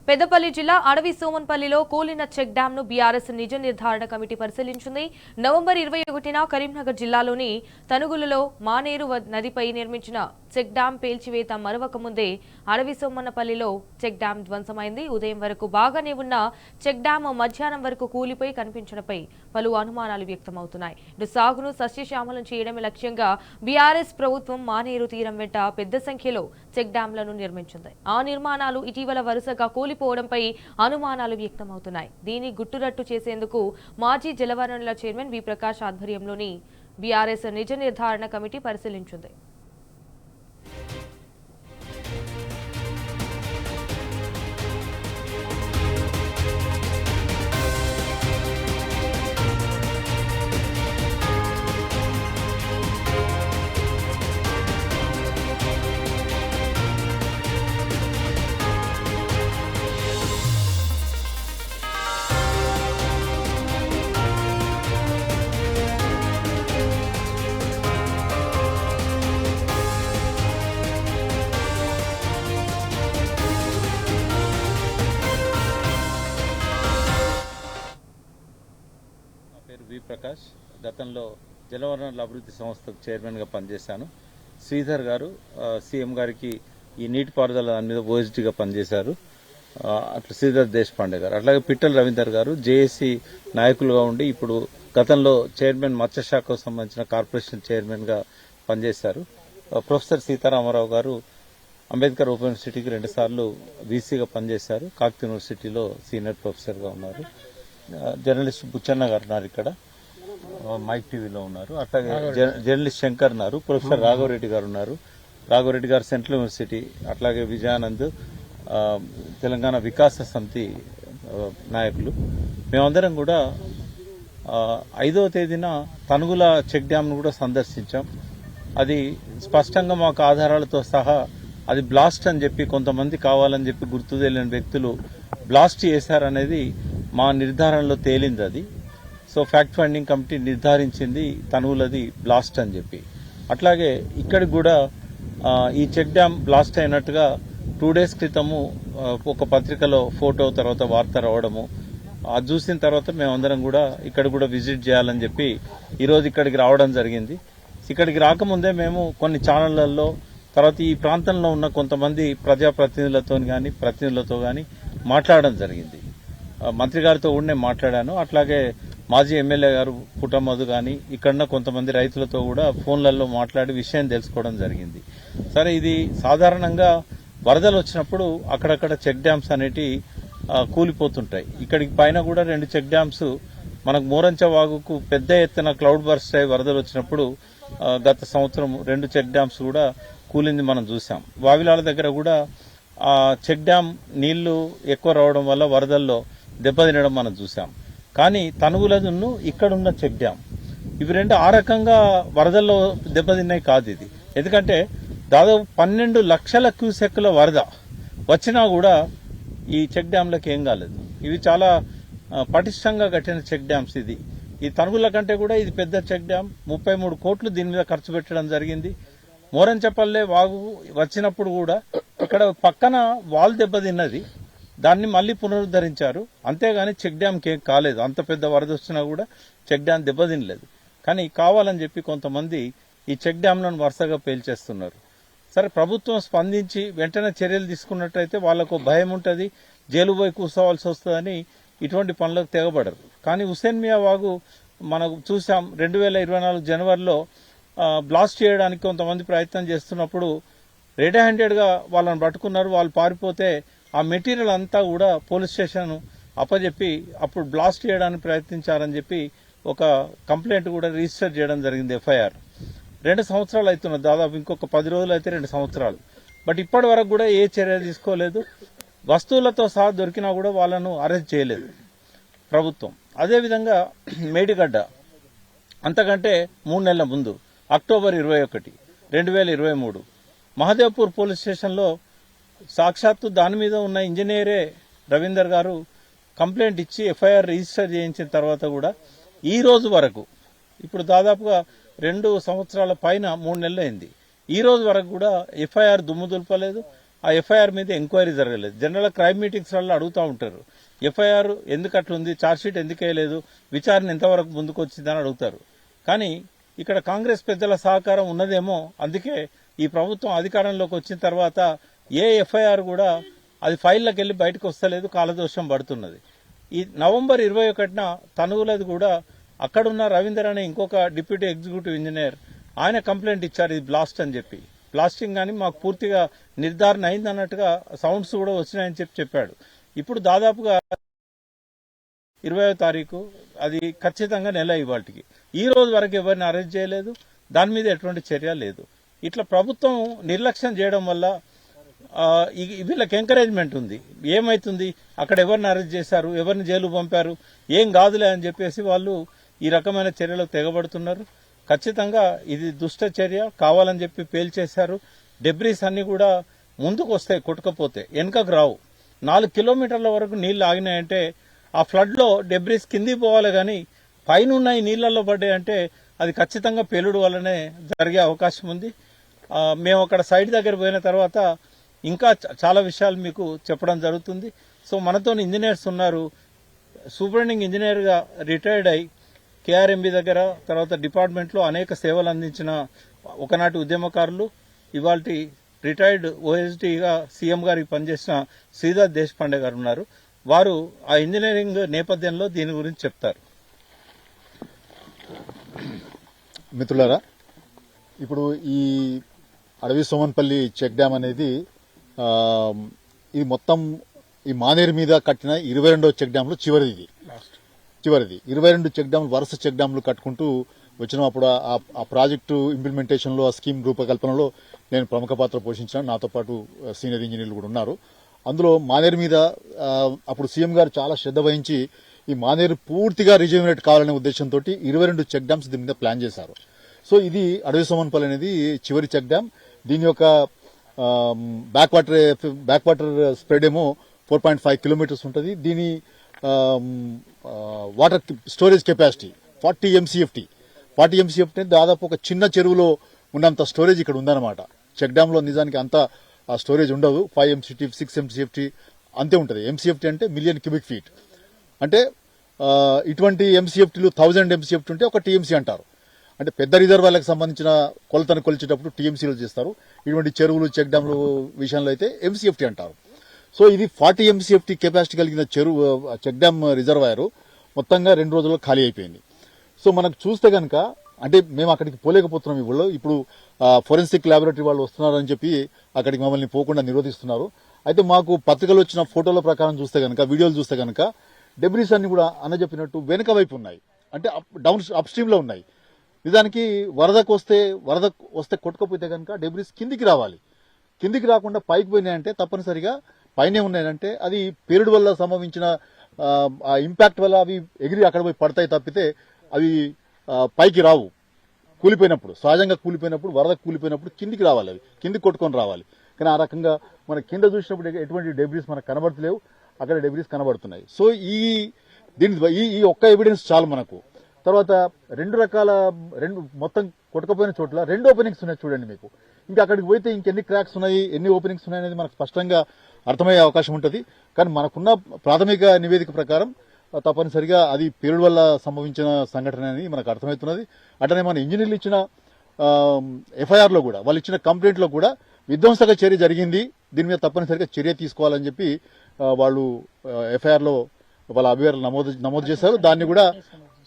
పెద్దపల్లి జిల్లా అడవి సోమన్పల్లిలో కూలిన చెక్ డ్యాంను బీఆర్ఎస్ నిజ నిర్ధారణ కమిటీ పరిశీలించింది. నవంబర్ 21న కరీంనగర్ జిల్లాలోని తనుగులలో మానేరు నదిపై నిర్మించిన చెక్ డ్యాం పేల్చివేత మరవక ముందే అడవి సోమన్నపల్లిలో చెక్ డ్యాం ధ్వంసమైంది. ఉదయం వరకు బాగానే ఉన్న చెక్ డ్యాం మధ్యాహ్నం వరకు కూలిపోయి కనిపించడంపై పలు అనుమానాలు వ్యక్తమవుతున్నాయి. ఇటు సాగును సస్యశ్యామలం చేయడమే లక్ష్యంగా బీఆర్ఎస్ ప్రభుత్వం మానేరు తీరం వెంట పెద్ద సంఖ్యలో చెక్ డ్యాంలను నిర్మించింది. ఆ నిర్మాణాలు ఇటీవల వరుసగా కూలిపోవడంపై అనుమానాలు వ్యక్తమవుతున్నాయి. దీన్ని గుట్టురట్టు చేసేందుకు మాజీ జలవనరుల చైర్మన్ వి ప్రకాష్ ఆధ్వర్యంలోని బీఆర్ఎస్ నిజ నిర్ధారణ కమిటీ పరిశీలించింది. వి ప్రకాష్ గతంలో జలవనరుల అభివృద్ధి సంస్థకు చైర్మన్గా పనిచేశాను. శ్రీధర్ గారు సీఎం గారికి ఈ నీటిపారుదల దాని మీద ఓఎస్డీగా పనిచేశారు. అట్లా శ్రీధర్ దేశపాండే గారు, అట్లాగే పిట్టల రవీందర్ గారు జేఏసీ నాయకులుగా ఉండి ఇప్పుడు గతంలో చైర్మన్ మత్స్యశాఖకు సంబంధించిన కార్పొరేషన్ చైర్మన్గా పనిచేశారు. ప్రొఫెసర్ సీతారామరావు గారు అంబేద్కర్ ఓపెన్ యూనివర్సిటీకి 2 సార్లు వీసీగా పనిచేశారు. కాకతీయ యూనివర్సిటీలో సీనియర్ ప్రొఫెసర్గా ఉన్నారు. జర్నలిస్ట్ బుచ్చన్న గారు ఉన్నారు, ఇక్కడ మైక్ టీవీలో ఉన్నారు. అట్లాగే జర్నలిస్ట్ శంకర్ ఉన్నారు. ప్రొఫెసర్ రాఘవరెడ్డి గారు ఉన్నారు. రాఘవరెడ్డి గారు సెంట్రల్ యూనివర్సిటీ, అట్లాగే విజయానంద్ తెలంగాణ వికాస సమితి నాయకులు. మేమందరం కూడా 5వ తేదీన తనుగుల చెక్ డ్యాంను కూడా సందర్శించాం. అది స్పష్టంగా మాకు ఆధారాలతో సహా అది బ్లాస్ట్ అని చెప్పి కొంతమంది కావాలని చెప్పి గుర్తు తెలియని వ్యక్తులు బ్లాస్ట్ చేశారనేది మా నిర్ధారణలో తేలింది. అది సో ఫ్యాక్ట్ ఫైండింగ్ కమిటీ నిర్ధారించింది తనువులది బ్లాస్ట్ అని చెప్పి. అట్లాగే ఇక్కడికి కూడా ఈ చెక్ డ్యామ్ బ్లాస్ట్ అయినట్టుగా 2 డేస్ క్రితము ఒక పత్రికలో ఫోటో తర్వాత వార్త రావడము, అది చూసిన తర్వాత మేమందరం కూడా ఇక్కడ కూడా విజిట్ చేయాలని చెప్పి ఈరోజు ఇక్కడికి రావడం జరిగింది. ఇక్కడికి రాకముందే మేము కొన్ని ఛానళ్లలో తర్వాత ఈ ప్రాంతంలో ఉన్న కొంతమంది ప్రజాప్రతినిధులతో కానీ ప్రతినిధులతో కానీ మాట్లాడడం జరిగింది. మంత్రి గారితో కూడా మాట్లాడాను. అట్లాగే మాజీ ఎమ్మెల్యే గారు పుట్టమధు కానీ ఇక్కడున్న కొంతమంది రైతులతో కూడా ఫోన్లలో మాట్లాడి విషయం తెలుసుకోవడం జరిగింది. సరే, ఇది సాధారణంగా వరదలు వచ్చినప్పుడు అక్కడక్కడ చెక్ డ్యామ్స్ అనేటి కూలిపోతుంటాయి. ఇక్కడికి పైన కూడా 2 చెక్ డ్యామ్స్ మనకు మోరంచ వాగుకు పెద్ద ఎత్తున క్లౌడ్ బర్స్ట్ అయి వరదలు వచ్చినప్పుడు గత సంవత్సరం 2 చెక్ డ్యామ్స్ కూడా కూలింది మనం చూసాం. వావిలాల దగ్గర కూడా ఆ చెక్ డ్యామ్ నీళ్లు ఎక్కువ రావడం వల్ల వరదల్లో దెబ్బతినడం మనం చూసాం. కానీ తనుగులదును ఇక్కడున్న చెక్ డ్యామ్ ఇవి 2 ఆ రకంగా వరదల్లో దెబ్బతిన్నాయి కాదు. ఇది ఎందుకంటే దాదాపు 12 లక్షల క్యూసెక్కుల వరద వచ్చినా కూడా ఈ చెక్ డ్యాంలకు ఏం కాలేదు. ఇవి చాలా పటిష్టంగా కట్టిన చెక్ డ్యామ్స్. ఈ తనుగుల కంటే కూడా ఇది పెద్ద చెక్ డ్యామ్. 33 కోట్లు దీని మీద ఖర్చు పెట్టడం జరిగింది. మోరంచపల్లె వాగు వచ్చినప్పుడు కూడా ఇక్కడ పక్కన వాల్ దెబ్బతిన్నది, దాన్ని మళ్లీ పునరుద్ధరించారు. అంతేగాని చెక్ డ్యాంకి ఏం కాలేదు. అంత పెద్ద వరద వచ్చినా కూడా చెక్ డ్యామ్ దెబ్బతినలేదు. కానీ కావాలని చెప్పి కొంతమంది ఈ చెక్ డ్యాంలను వరుసగా పేల్చేస్తున్నారు. సరే, ప్రభుత్వం స్పందించి వెంటనే చర్యలు తీసుకున్నట్టయితే వాళ్లకు భయం ఉంటుంది, జైలు పోయి కూర్చోవాల్సి వస్తుందని ఇటువంటి పనులకు తెగబడరు. కానీ హుస్సేన్ మియా వాగు మనకు చూసాం, 2024 జనవరిలో బ్లాస్ట్ చేయడానికి కొంతమంది ప్రయత్నం చేస్తున్నప్పుడు రెడ్ హ్యాండెడ్ గా వాళ్ళని పట్టుకున్నారు. వాళ్ళు పారిపోతే ఆ మెటీరియల్ అంతా కూడా పోలీస్ స్టేషన్ అప్పచెప్పి అప్పుడు బ్లాస్ట్ చేయడానికి ప్రయత్నించారని చెప్పి ఒక కంప్లైంట్ కూడా రిజిస్టర్ చేయడం జరిగింది, ఎఫ్ఐఆర్. 2 సంవత్సరాలు అవుతున్నది, దాదాపు ఇంకొక 10 రోజులు అయితే 2 సంవత్సరాలు. బట్ ఇప్పటి వరకు కూడా ఏ చర్య తీసుకోలేదు. వస్తువులతో సహా దొరికినా కూడా వాళ్ళను అరెస్ట్ చేయలేదు ప్రభుత్వం. అదేవిధంగా మేడిగడ్డ అంతకంటే 3 నెలల ముందు అక్టోబర్ 21, 2023 మహదేవ్పూర్ పోలీస్ స్టేషన్లో సాక్షాత్తు దాని మీద ఉన్న ఇంజనీరే రవీందర్ గారు కంప్లైంట్ ఇచ్చి ఎఫ్ఐఆర్ రిజిస్టర్ చేయించిన తర్వాత కూడా ఈ రోజు వరకు, ఇప్పుడు దాదాపుగా 2 సంవత్సరాల పైన 3 నెలలు అయింది, ఈ రోజు వరకు కూడా ఎఫ్ఐఆర్ దుమ్ము దులపలేదు. ఆ ఎఫ్ఐఆర్ మీద ఎంక్వైరీ జరగలేదు. జనరల్ క్రైమ్ మీటింగ్స్ వల్ల అడుగుతూ ఉంటారు, ఎఫ్ఐఆర్ ఎందుకు అట్లుంది, ఛార్జ్షీట్ ఎందుకు వేయలేదు, విచారణ ఎంతవరకు ముందుకు వచ్చిందని అడుగుతారు. కానీ ఇక్కడ కాంగ్రెస్ పెద్దల సహకారం ఉన్నదేమో, అందుకే ఈ ప్రభుత్వం అధికారంలోకి వచ్చిన తర్వాత ఏ ఎఫ్ఐఆర్ కూడా అది ఫైల్లోకి వెళ్ళి బయటకు వస్తలేదు, కాలదోషం పడుతున్నది. ఈ నవంబర్ 21న తనుగులది కూడా అక్కడున్న రవీందర్ అనే ఇంకొక డిప్యూటీ ఎగ్జిక్యూటివ్ ఇంజనీర్ ఆయన కంప్లైంట్ ఇచ్చారు, ఇది బ్లాస్ట్ అని చెప్పి. బ్లాస్టింగ్ కానీ మాకు పూర్తిగా నిర్ధారణ అయింది అన్నట్టుగా సౌండ్స్ కూడా వచ్చినాయని చెప్పాడు. ఇప్పుడు దాదాపుగా 20వ తారీఖు, అది ఖచ్చితంగా నెల ఇవాళకి. ఈ రోజు వరకు ఎవరిని అరెస్ట్ చేయలేదు, దాని మీద ఎటువంటి చర్య లేదు. ఇట్లా ప్రభుత్వం నిర్లక్ష్యం చేయడం వల్ల వీళ్ళకి ఎంకరేజ్మెంట్ ఉంది. ఏమైతుంది, అక్కడ ఎవరిని అరెస్ట్ చేశారు, ఎవరిని జైలు పంపారు, ఏం కాదులే అని చెప్పేసి వాళ్ళు ఈ రకమైన చర్యలకు తెగబడుతున్నారు. ఖచ్చితంగా ఇది దుష్ట చర్య, కావాలని చెప్పి పేల్చేశారు. డెబ్రీస్ అన్ని కూడా ముందుకు వస్తాయి, కొట్టుకపోతే వెనుకకు రావు. 4 కిలోమీటర్ల వరకు నీళ్లు ఆగినాయంటే ఆ ఫ్లడ్ లో డెబ్రీస్ కిందికి పోవాలి, కానీ పైన ఉన్న ఈ నీళ్లలో పడ్డాయంటే అది ఖచ్చితంగా పేలుడు వల్లనే జరిగే అవకాశం ఉంది. మేము అక్కడ సైట్ దగ్గర పోయిన తర్వాత ఇంకా చాలా విషయాలు మీకు చెప్పడం జరుగుతుంది. సో మనతో ఇంజనీర్స్ ఉన్నారు. సూపరింటెండింగ్ ఇంజనీర్గా రిటైర్డ్ అయి కేఆర్ఎంబి దగ్గర, తర్వాత డిపార్ట్మెంట్లో అనేక సేవలు అందించిన ఒకనాటి ఉద్యమకారులు, ఇవాల్టి రిటైర్డ్ ఓఎస్డీగా సీఎం గారికి పనిచేసిన శ్రీధర్ దేశపాండే గారు ఉన్నారు. వారు ఆ ఇంజనీరింగ్ నేపథ్యంలో దీని గురించి చెప్తారు. మిత్రులారా, ఇప్పుడు ఈ అడవి సోమన్పల్లి చెక్ డ్యామ్ అనేది ఇది మొత్తం ఈ మానేరు మీద కట్టిన 22వ చెక్ డ్యాంలో చివరిది. 22 చెక్ డ్యామ్లు, వరుస చెక్ డ్యాంలు కట్టుకుంటూ వచ్చిన అప్పుడు ఆ ప్రాజెక్టు ఇంప్లిమెంటేషన్ లో, ఆ స్కీమ్ రూపకల్పనలో నేను ప్రముఖ పాత్ర పోషించాను. నాతో పాటు సీనియర్ ఇంజనీర్లు కూడా ఉన్నారు. అందులో మానేరు మీద అప్పుడు సీఎం గారు చాలా శ్రద్ధ వహించి ఈ మానేరు పూర్తిగా రిజర్వేట్ కావాలనే ఉద్దేశంతో 22 చెక్ డ్యామ్స్ దీని మీద ప్లాన్ చేశారు. సో ఇది అడవి సోమన్పల్లి అనేది చివరి చెక్ డ్యామ్. దీని యొక్క బ్యాక్ వాటర్ స్ప్రెడ్ ఏమో 4.5 కిలోమీటర్స్ ఉంటుంది. దీని water storage capacity 40 MCFT. 40 MCFT దాదాపు ఒక చిన్న చెరువులో ఉన్నంత స్టోరేజ్ ఇక్కడ ఉందన్నమాట. చెక్ డ్యామ్ లో నిజానికి అంత స్టోరేజ్ ఉండదు. 5 MCFT, 6 MCFT అంతే ఉంటుంది. MCFT అంటే మిలియన్ క్యూబిక్ ఫీట్. అంటే ఇటువంటి MCFTలు 1000 MCFT ఉంటే ఒక TMC అంటారు. అంటే పెద్ద రిజర్వాయర్లకు సంబంధించిన కొలతను కొలిచేటప్పుడు TMCలు చేస్తారు. ఇటువంటి చెరువులు, చెక్ డ్యాంలు విషయంలో అయితే MCFT అంటారు. సో ఇది 40 MCFT కెపాసిటీ కలిగిన చెక్ డ్యామ్ రిజర్వాయర్ మొత్తంగా 2 రోజుల్లో ఖాళీ అయిపోయింది. సో మనకు చూస్తే కనుక, అంటే మేము అక్కడికి పోలేకపోతున్నాం. ఇప్పుడు ఫోరెన్సిక్ ల్యాబొరేటరీ వాళ్ళు వస్తున్నారని చెప్పి అక్కడికి మమ్మల్ని పోకుండా నిరోధిస్తున్నారు. అయితే మాకు పత్రికలు వచ్చిన ఫోటోల ప్రకారం చూస్తే కనుక, వీడియోలు చూస్తే కనుక డెబ్రీస్ అన్ని కూడా అన్న చెప్పినట్టు వెనుక వైపు ఉన్నాయి, అంటే అప్ స్ట్రీమ్ లో ఉన్నాయి. నిజానికి వరద వస్తే కొట్టుకపోతే కనుక డెబ్రీస్ కిందికి రావాలి. కిందికి రాకుండా పైకి పోయినాయంటే తప్పనిసరిగా పైనే ఉన్నాయంటే అది పేలుడు వల్ల సంభవించిన ఆ ఇంపాక్ట్ వల్ల అవి ఎగిరి అక్కడ పోయి పడతాయి తప్పితే అవి పైకి రావు. కూలిపోయినప్పుడు, సహజంగా కూలిపోయినప్పుడు, వరద కూలిపోయినప్పుడు కిందికి రావాలి, అవి కిందికి కొట్టుకొని రావాలి. కానీ ఆ రకంగా మన కింద చూసినప్పుడు ఎటువంటి డెబ్రీస్ మనకు కనబడతలేవు, అక్కడ డెబ్రీస్ కనబడుతున్నాయి. సో ఈ ఒక్క ఎవిడెన్స్ చాలు మనకు. తర్వాత మొత్తం కొట్టుకపోయిన చోట్ల 2 ఓపెనింగ్స్ ఉన్నాయి చూడండి మీకు. ఇంకా అక్కడికి పోతే ఇంకెన్ని క్రాక్స్ ఉన్నాయి, ఎన్ని ఓపెనింగ్స్ ఉన్నాయి అనేది మనకు స్పష్టంగా అర్థమయ్యే అవకాశం ఉంటుంది. కానీ మనకున్న ప్రాథమిక నివేదిక ప్రకారం తప్పనిసరిగా అది పేలుడు వల్ల సంభవించిన సంఘటన అని మనకు అర్థమవుతున్నది. అట్లనే మన ఇంజనీర్లు ఇచ్చిన ఎఫ్ఐఆర్ లో కూడా, వాళ్ళు ఇచ్చిన కంప్లైంట్ లో కూడా విధ్వంసక చర్య జరిగింది, దీని మీద తప్పనిసరిగా చర్య తీసుకోవాలని చెప్పి వాళ్ళు ఎఫ్ఐఆర్ లో వాళ్ళ అభిప్రాయాలు నమోదు చేశారు. దాన్ని కూడా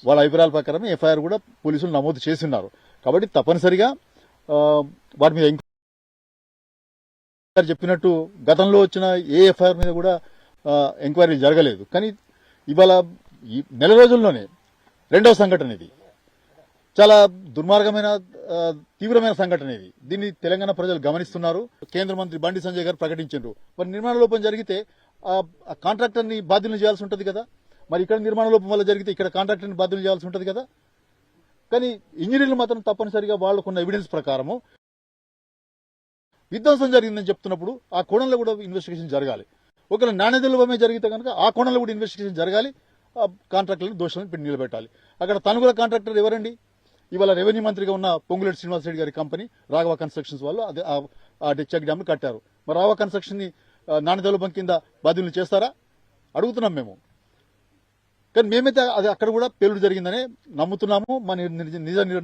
వాళ్ళ అభిప్రాయాల ప్రకారం ఎఫ్ఐఆర్ కూడా పోలీసులు నమోదు చేస్తున్నారు. కాబట్టి తప్పనిసరిగా వాటి మీద చెప్పినట్టు గతంలో వచ్చిన ఏ ఎఫ్ఐఆర్ మీద కూడా ఎంక్వైరీ జరగలేదు. కానీ ఇవాళ ఈ నెల రోజుల్లోనే 2వ సంఘటన ఇది. చాలా దుర్మార్గమైన, తీవ్రమైన సంఘటన ఇది. దీన్ని తెలంగాణ ప్రజలు గమనిస్తున్నారు. కేంద్ర మంత్రి బండి సంజయ్ గారు ప్రకటించారు, మరి నిర్మాణ లోపం జరిగితే ఆ కాంట్రాక్టర్ని బాధ్యులను చేయాల్సి ఉంటుంది కదా. మరి ఇక్కడ నిర్మాణ లోపం వల్ల జరిగితే ఇక్కడ కాంట్రాక్టర్ని బాధ్యులు చేయాల్సి ఉంటుంది కదా. కానీ ఇంజనీర్లు మాత్రం తప్పనిసరిగా వాళ్లకున్న ఎవిడెన్స్ ప్రకారము విధ్వంసం జరిగిందని చెప్తున్నప్పుడు ఆ కోణంలో కూడా ఇన్వెస్టిగేషన్ జరగాలి. ఒకవేళ నాణ్యత లోపమే జరిగితే కనుక ఆ కోణంలో కూడా ఇన్వెస్టిగేషన్ జరగాలి. ఆ కాంట్రాక్టర్లను దోషులను పెట్టి నిలబెట్టాలి. అక్కడ తనుగుల కాంట్రాక్టర్ ఎవరండి? ఇవాళ రెవెన్యూ మంత్రిగా ఉన్న పొంగులేటి శ్రీనివాసరెడ్డి గారి కంపెనీ రాఘవ కన్స్ట్రక్షన్స్ వాళ్ళు ఆ చెక్ డ్యామ్ కట్టారు. మరి రావా కన్స్ట్రక్షన్ ని నాణ్యత లోపం కింద బాధ్యులు చేస్తారా అడుగుతున్నాం మేము. కానీ మేమైతే అది అక్కడ కూడా పేలుడు జరిగిందనే నమ్ముతున్నాము. మా నిజ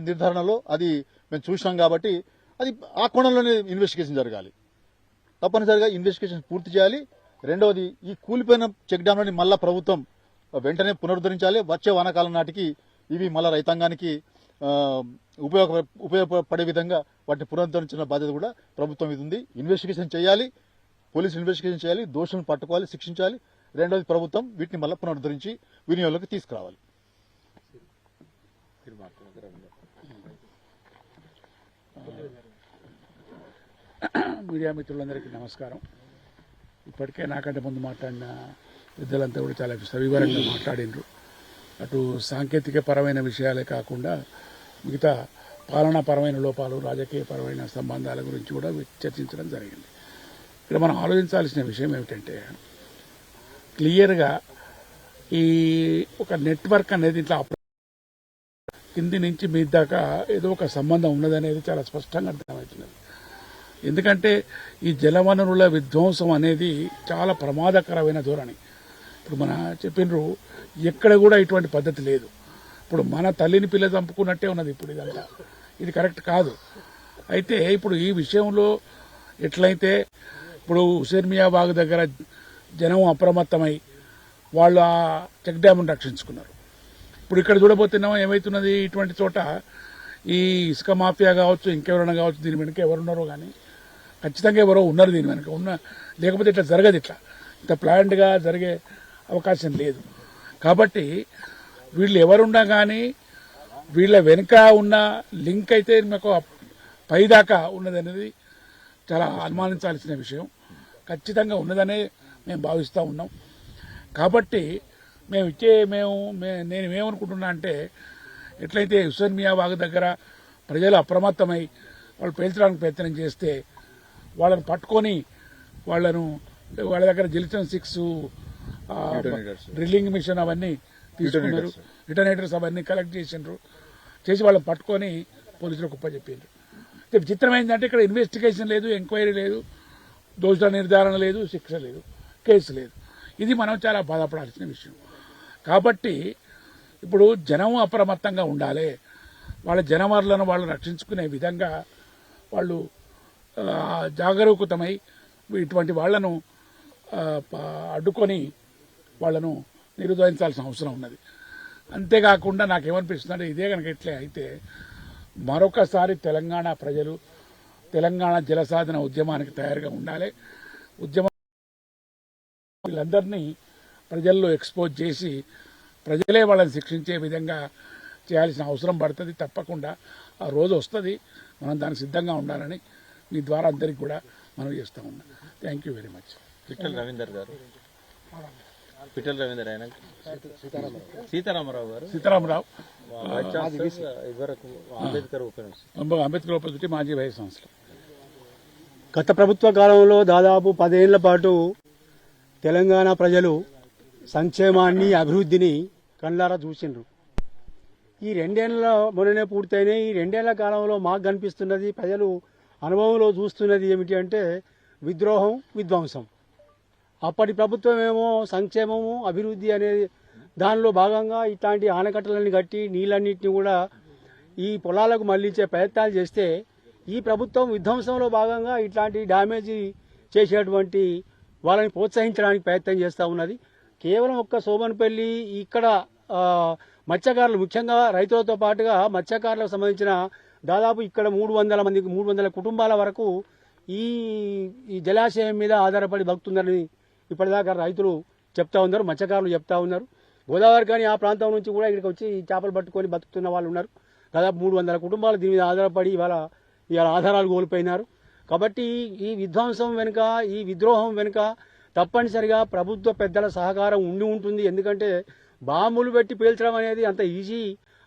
నిర్ధారణలో అది మేము చూసినాం కాబట్టి అది ఆ కోణంలోనే ఇన్వెస్టిగేషన్ జరగాలి. తప్పనిసరిగా ఇన్వెస్టిగేషన్ పూర్తి చేయాలి. రెండవది, ఈ కూలిపోయిన చెక్ డ్యాంలని మళ్ళా ప్రభుత్వం వెంటనే పునరుద్ధరించాలి. వచ్చే వానాకాలం నాటికి ఇవి మళ్ళా రైతాంగానికి ఉపయోగపడే విధంగా వాటిని పునరుద్ధరించిన బాధ్యత కూడా ప్రభుత్వం మీద ఉంది. ఇన్వెస్టిగేషన్ చేయాలి, పోలీసులు ఇన్వెస్టిగేషన్ చేయాలి, దోషులను పట్టుకోవాలి, శిక్షించాలి. రెండవది, ప్రభుత్వం వీటిని మళ్ళీ పునరుద్ధరించి వినియోగంలోకి తీసుకురావాలి. మీడియా మిత్రులందరికీ నమస్కారం. ఇప్పటికే నాకంటే ముందు మాట్లాడిన పెద్దలంతా కూడా చాలా సవివరంగా మాట్లాడినరు. అటు సాంకేతిక పరమైన విషయాలే కాకుండా మిగతా పాలనాపరమైన లోపాలు, రాజకీయపరమైన సంబంధాల గురించి కూడా చర్చించడం జరిగింది. ఇక్కడ మనం ఆలోచించాల్సిన విషయం ఏమిటంటే, క్లియర్గా ఈ ఒక నెట్వర్క్ అనేది ఇట్లా కింది నుంచి మీ దాకా ఏదో ఒక సంబంధం ఉన్నదనేది చాలా స్పష్టంగా అర్థమవుతున్నది. ఎందుకంటే ఈ జలవనరుల విధ్వంసం అనేది చాలా ప్రమాదకరమైన ధోరణి. ఇప్పుడు మన చెప్పినరు ఎక్కడ కూడా ఇటువంటి పద్ధతి లేదు. ఇప్పుడు మన తల్లిని పిల్ల చంపుకున్నట్టే ఉన్నది ఇప్పుడు ఇదంతా. ఇది కరెక్ట్ కాదు. అయితే ఇప్పుడు ఈ విషయంలో ఎట్లయితే ఇప్పుడు హుసేన్ మియాబాగ్ దగ్గర జనం అప్రమత్తమై వాళ్ళు ఆ చెక్ డ్యామ్ను రక్షించుకున్నారు. ఇప్పుడు ఇక్కడ చూడబోతున్నామో ఏమవుతున్నది, ఇటువంటి చోట ఈ ఇసుక మాఫియా కావచ్చు, ఇంకెవరైనా కావచ్చు, దీని వెనుక ఎవరున్నారో కానీ ఖచ్చితంగా ఎవరో ఉన్నారు దీని వెనుక. లేకపోతే ఇట్లా జరగదు, ఇంత ప్లాన్డ్గా జరిగే అవకాశం లేదు. కాబట్టి వీళ్ళు ఎవరున్నా కానీ వీళ్ళ వెనుక ఉన్న లింక్ అయితే మాకు పైదాకా ఉన్నది అనేది చాలా అనుమానించాల్సిన విషయం. ఖచ్చితంగా ఉన్నదనే మేము భావిస్తూ ఉన్నాం. కాబట్టి నేనేమనుకుంటున్నా అంటే, ఎట్లయితే హుస్సేన్ మియాబాగ్ దగ్గర ప్రజలు అప్రమత్తమై వాళ్ళు పేల్చడానికి ప్రయత్నం చేస్తే వాళ్ళని పట్టుకొని వాళ్ళ దగ్గర జిలిటన్ 6 డ్రిల్లింగ్ మిషన్ అవన్నీ తీసుకున్నారు, రిటర్నేటర్స్ అవన్నీ కలెక్ట్ చేసి వాళ్ళని పట్టుకొని పోలీసులకు చెప్పారు. విచిత్రం ఏంటంటే ఇక్కడ ఇన్వెస్టిగేషన్ లేదు, ఎంక్వైరీ లేదు, దోషుల నిర్ధారణ లేదు, శిక్ష లేదు, కేసు లేదు. ఇది మనం చాలా బాధపడాల్సిన విషయం. కాబట్టి ఇప్పుడు జనం అప్రమత్తంగా ఉండాలి. వాళ్ళ జనవరులను వాళ్ళు రక్షించుకునే విధంగా వాళ్ళు జాగరూకతమై ఇటువంటి వాళ్లను అడ్డుకొని వాళ్లను నిరోధించాల్సిన అవసరం ఉన్నది. అంతేకాకుండా నాకేమనిపిస్తుందంటే, ఇదే కనుక ఇట్లే అయితే మరొకసారి తెలంగాణ ప్రజలు తెలంగాణ జలసాధన ఉద్యమానికి తయారుగా ఉండాలి. వీళ్ళందరినీ ప్రజల్లో ఎక్స్పోజ్ చేసి ప్రజలే వాళ్ళని శిక్షించే విధంగా చేయాల్సిన అవసరం పడుతుంది. తప్పకుండా ఆ రోజు వస్తుంది. మనం దానికి సిద్ధంగా ఉండాలని మీ ద్వారా అందరికీ కూడా మనం చేస్తూ ఉన్నాం. Thank you very much. Pittala Ravinder ఆయన సీతారామరావు గారు అంబేద్కర్ ఉపస్థితి మాజీ వైస్ ఛాన్సలర్. గత ప్రభుత్వ కాలంలో దాదాపు 10 ఏళ్ల పాటు తెలంగాణ ప్రజలు సంక్షేమాన్ని, అభివృద్ధిని కళ్ళారా చూసిండ్రు. ఈ 2 ఏళ్ల మొన్ననే పూర్తయినాయి. ఈ 2 ఏళ్ల కాలంలో మాకు కనిపిస్తున్నది, ప్రజలు అనుభవంలో చూస్తున్నది ఏమిటి అంటే విద్రోహం, విధ్వంసం. అప్పటి ప్రభుత్వం ఏమో సంక్షేమము, అభివృద్ధి అనే దానిలో భాగంగా ఇట్లాంటి ఆనకట్టలన్నీ కట్టి నీళ్ళన్నింటినీ కూడా ఈ పొలాలకు మళ్లించే ప్రయత్నాలు చేస్తే, ఈ ప్రభుత్వం విధ్వంసంలో భాగంగా ఇట్లాంటి డ్యామేజీ చేసేటువంటి వాళ్ళని ప్రోత్సహించడానికి ప్రయత్నం చేస్తూ ఉన్నది. కేవలం ఒక్క సోమన్పల్లి ఇక్కడ మత్స్యకారులు, ముఖ్యంగా రైతులతో పాటుగా మత్స్యకారులకు సంబంధించిన దాదాపు ఇక్కడ 300 కుటుంబాల వరకు ఈ జలాశయం మీద ఆధారపడి బతుకుతుందని ఇప్పటిదాకా రైతులు చెప్తా ఉన్నారు, మత్స్యకారులు చెప్తా ఉన్నారు. గోదావరి కానీ ఆ ప్రాంతం నుంచి కూడా ఇక్కడికి వచ్చి చేపలు పట్టుకొని బతుకుతున్న వాళ్ళు ఉన్నారు. దాదాపు 300 కుటుంబాలు దీని మీద ఆధారపడి ఇవాళ ఆధారాలు కోల్పోయినారు. కాబట్టి ఈ విధ్వంసం వెనుక, ఈ విద్రోహం వెనుక తప్పనిసరిగా ప్రభుత్వ పెద్దల సహకారం ఉండి ఉంటుంది. ఎందుకంటే బాంబులు పెట్టి పేల్చడం అనేది అంత ఈజీ,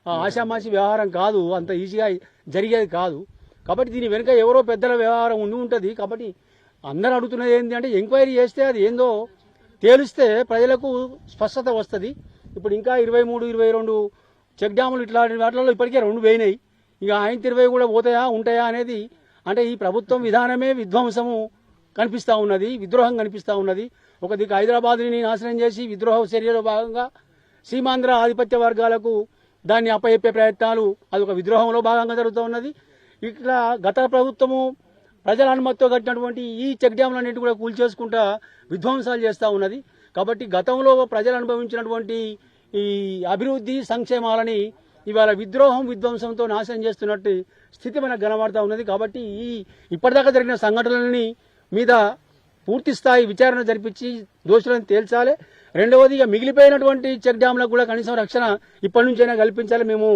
ఆషామాషి వ్యవహారం కాదు, అంత ఈజీగా జరిగేది కాదు. కాబట్టి దీని వెనుక ఎవరో పెద్దల వ్యవహారం ఉండి ఉంటుంది. కాబట్టి అందరూ అడుగుతున్నది ఏంటి అంటే, ఎంక్వైరీ చేస్తే అది ఏందో తేలిస్తే ప్రజలకు స్పష్టత వస్తుంది. ఇప్పుడు ఇంకా 23, 22 చెక్ డ్యాములు ఇట్లాంటి వాటిలో ఇప్పటికే 2 పోయినాయి. ఇక ఆయన 20 కూడా పోతాయా, ఉంటాయా అనేది, అంటే ఈ ప్రభుత్వం విధానమే విధ్వంసము కనిపిస్తూ ఉన్నది, విద్రోహం కనిపిస్తూ ఉన్నది. ఒక దిక్కు హైదరాబాద్ని నాశనం చేసి విద్రోహ చర్యలో భాగంగా సీమాంధ్ర ఆధిపత్య వర్గాలకు దాన్ని అప్పచెప్పే ప్రయత్నాలు అదొక విద్రోహంలో భాగంగా జరుగుతూ ఉన్నది. ఇట్లా గత ప్రభుత్వము ప్రజల అనుమతితో కట్టినటువంటి ఈ చెక్ డ్యాంలన్నింటి కూడా కూల్చేసుకుంటా విధ్వంసాలు చేస్తూ ఉన్నది. కాబట్టి గతంలో ప్రజలు అనుభవించినటువంటి ఈ అభివృద్ధి సంక్షేమాలని ఇవాళ విద్రోహం విధ్వంసంతో నాశనం చేస్తున్నట్టు స్థితి మనకు కనబడతా ఉన్నది. కాబట్టి ఇప్పటిదాకా జరిగిన సంఘటనలని మీద పూర్తి స్థాయి విచారణ జరిపించి దోషులను తేల్చాలి. రెండవది, మిగిలిపోయినటువంటి చెక్ డ్యాంలకు కూడా కనీసం రక్షణ ఇప్పటి నుంచైనా కల్పించాలి. మేము